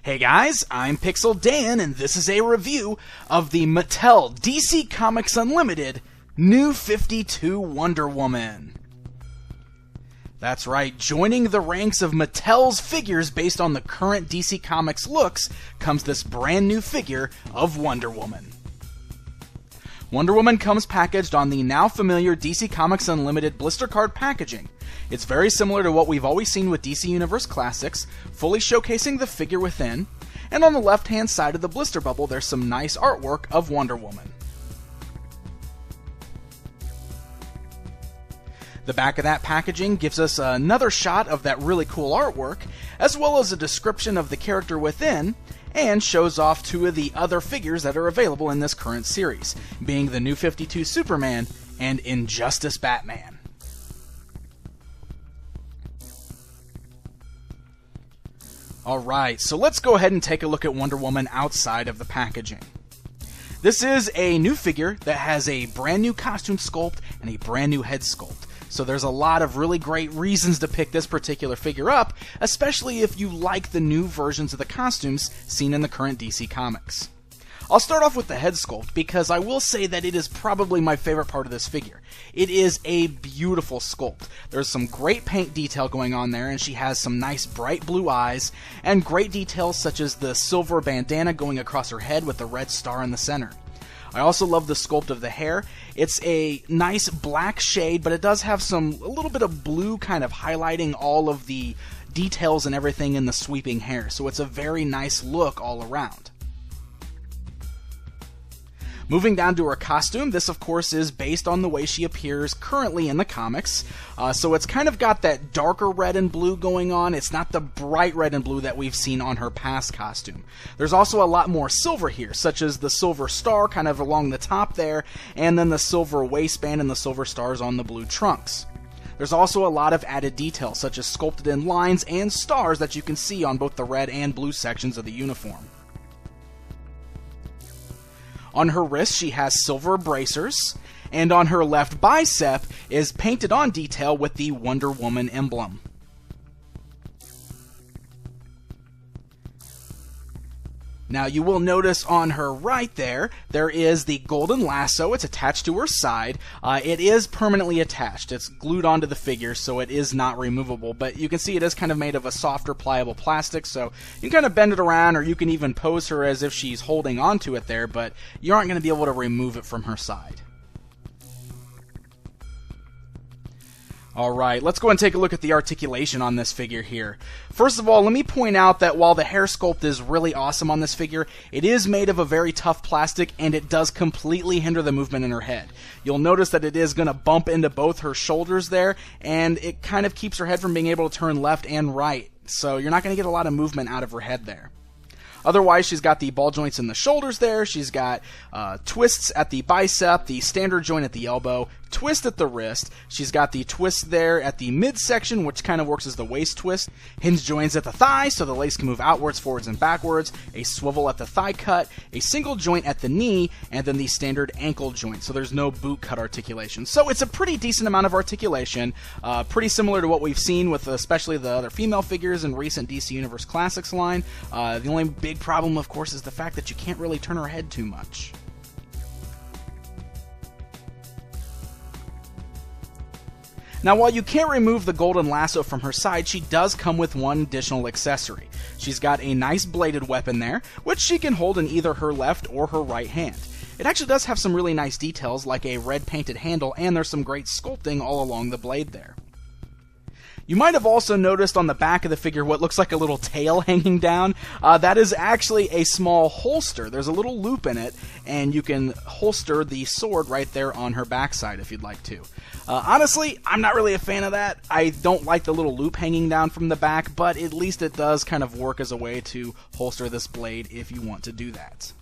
Hey guys, I'm Pixel Dan, and this is a review of the Mattel DC Comics Unlimited New 52 Wonder Woman. That's right, joining the ranks of Mattel's figures based on the current DC Comics looks comes this brand new figure of Wonder Woman. Wonder Woman comes packaged on the now familiar DC Comics Unlimited blister card packaging. It's very similar to what we've always seen with DC Universe Classics, fully showcasing the figure within, and on the left-hand side of the blister bubble there's some nice artwork of Wonder Woman. The back of that packaging gives us another shot of that really cool artwork, as well as a description of the character within, and shows off two of the other figures that are available in this current series, being the New 52 Superman and Injustice Batman. Alright, so let's go ahead and take a look at Wonder Woman outside of the packaging. This is a new figure that has a brand new costume sculpt and a brand new head sculpt. So there's a lot of really great reasons to pick this particular figure up, especially if you like the new versions of the costumes seen in the current DC Comics. I'll start off with the head sculpt because I will say that it is probably my favorite part of this figure. It is a beautiful sculpt. There's some great paint detail going on there, and she has some nice bright blue eyes, and great details such as the silver bandana going across her head with the red star in the center. I also love the sculpt of the hair. It's a nice black shade, but it does have a little bit of blue kind of highlighting all of the details and everything in the sweeping hair, so it's a very nice look all around. Moving down to her costume, this of course is based on the way she appears currently in the comics, so it's kind of got that darker red and blue going on. It's not the bright red and blue that we've seen on her past costume. There's also a lot more silver here, such as the silver star kind of along the top there, and then the silver waistband and the silver stars on the blue trunks. There's also a lot of added detail, such as sculpted in lines and stars that you can see on both the red and blue sections of the uniform. On her wrist, she has silver bracers, and on her left bicep is painted on detail with the Wonder Woman emblem. Now you will notice on her right there is the golden lasso. It's attached to her side. It is permanently attached. It's glued onto the figure, so it is not removable, but you can see it is kind of made of a softer, pliable plastic, so you can kind of bend it around, or you can even pose her as if she's holding onto it there, but you aren't going to be able to remove it from her side. Alright, let's go and take a look at the articulation on this figure here. First of all, let me point out that while the hair sculpt is really awesome on this figure, it is made of a very tough plastic, and it does completely hinder the movement in her head. You'll notice that it is going to bump into both her shoulders there, and it kind of keeps her head from being able to turn left and right, so you're not going to get a lot of movement out of her head there. Otherwise, she's got the ball joints in the shoulders there, she's got twists at the bicep, the standard joint at the elbow, twist at the wrist, she's got the twist there at the midsection, which kind of works as the waist twist, hinge joints at the thigh so the lace can move outwards, forwards, and backwards, a swivel at the thigh cut, a single joint at the knee, and then the standard ankle joint, so there's no boot cut articulation. So it's a pretty decent amount of articulation, pretty similar to what we've seen with especially the other female figures in recent DC Universe Classics line. The only big problem, of course, is the fact that you can't really turn her head too much. Now, while you can't remove the golden lasso from her side, she does come with one additional accessory. She's got a nice bladed weapon there, which she can hold in either her left or her right hand. It actually does have some really nice details, like a red painted handle, and there's some great sculpting all along the blade there. You might have also noticed on the back of the figure what looks like a little tail hanging down. That is actually a small holster. There's a little loop in it, and you can holster the sword right there on her backside if you'd like to. Honestly, I'm not really a fan of that. I don't like the little loop hanging down from the back, but at least it does kind of work as a way to holster this blade if you want to do that.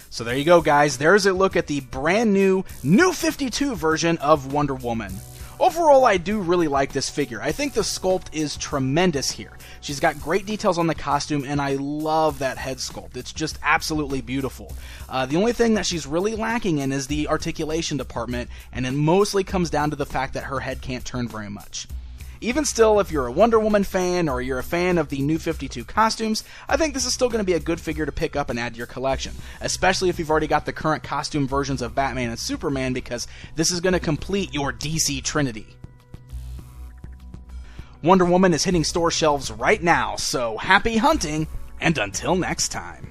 So there you go, guys. There's a look at the brand new 52 version of Wonder Woman. Overall, I do really like this figure. I think the sculpt is tremendous here. She's got great details on the costume, and I love that head sculpt. It's just absolutely beautiful. The only thing that she's really lacking in is the articulation department, and it mostly comes down to the fact that her head can't turn very much. Even still, if you're a Wonder Woman fan or you're a fan of the New 52 costumes, I think this is still going to be a good figure to pick up and add to your collection, especially if you've already got the current costume versions of Batman and Superman, because this is going to complete your DC Trinity. Wonder Woman is hitting store shelves right now, so happy hunting, and until next time.